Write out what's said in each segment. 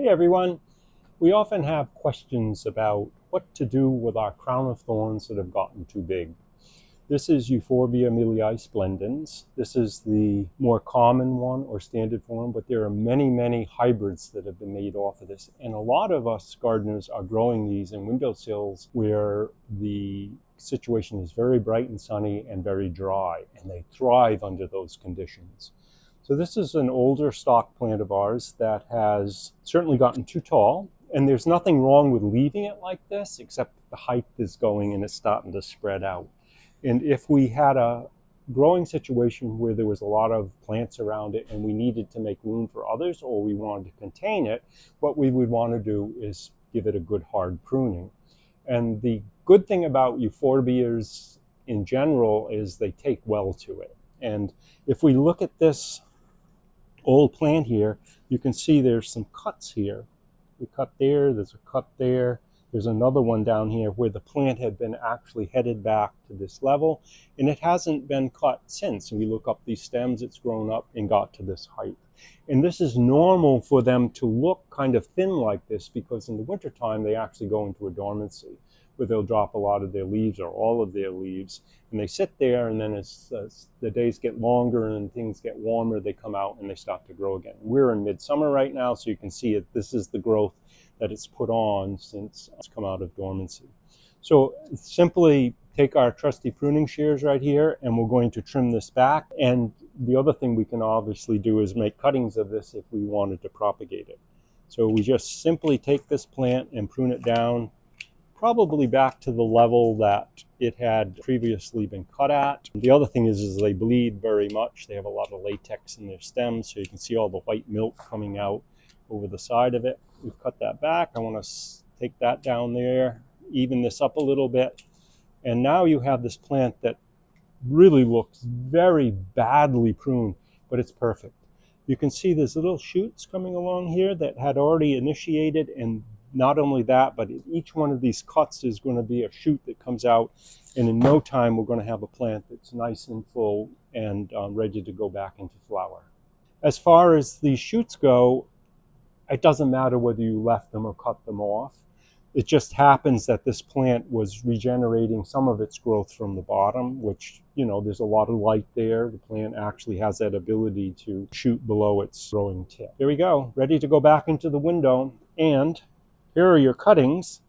Hey everyone, we often have questions about what to do with our crown of thorns that have gotten too big. This is Euphorbia milii splendens. This is the more common one or standard form, but there are many hybrids that have been made off of this. And a lot of us gardeners are growing these in windowsills where the situation is very bright and sunny and very dry, and they thrive under those conditions. So this is an older stock plant of ours that has certainly gotten too tall, and there's nothing wrong with leaving it like this, except the height is going and it's starting to spread out. And if we had a growing situation where there was a lot of plants around it and we needed to make room for others, or we wanted to contain it, what we would want to do is give it a good hard pruning. And the good thing about Euphorbias in general is they take well to it. And if we look at this old plant here, you can see there's some cuts here. We cut there, there's a cut there, there's another one down here where the plant had been actually headed back to this level, and it hasn't been cut since. We look up these stems, it's grown up and got to this height. And this is normal for them to look kind of thin like this, because in the wintertime they actually go into a dormancy where they'll drop a lot of their leaves or all of their leaves, and they sit there, and then as the days get longer and things get warmer, they come out and they start to grow again. We're in midsummer right now, so you can see it. This is the growth that it's put on since it's come out of dormancy. So simply take our trusty pruning shears right here, and we're going to trim this back. And the other thing we can obviously do is make cuttings of this if we wanted to propagate it. So we just simply take this plant and prune it down, probably back to the level that it had previously been cut at. The other thing is they bleed very much. They have a lot of latex in their stems, so you can see all the white milk coming out over the side of it. We've cut that back. I want to take that down there, even this up a little bit. And now you have this plant that really looks very badly pruned, but it's perfect. You can see there's little shoots coming along here that had already initiated, and not only that, but each one of these cuts is going to be a shoot that comes out, and in no time we're going to have a plant that's nice and full and ready to go back into flower. As far as these shoots go, it doesn't matter whether you left them or cut them off. It just happens that this plant was regenerating some of its growth from the bottom, which, you know, there's a lot of light there. The plant actually has that ability to shoot below its growing tip. There we go, ready to go back into the window. And here are your cuttings.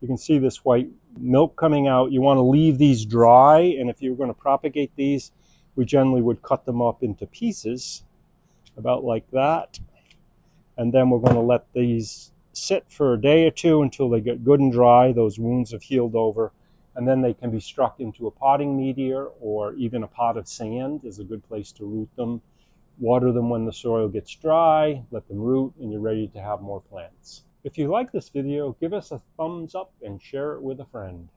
You can see this white milk coming out. You want to leave these dry, and if you're going to propagate these, we generally would cut them up into pieces, about like that. And then we're going to let these sit for a day or two until they get good and dry. Those wounds have healed over, and then they can be struck into a potting media, or even a pot of sand is a good place to root them. Water them when the soil gets dry, let them root, and you're ready to have more plants. If you like this video, give us a thumbs up and share it with a friend.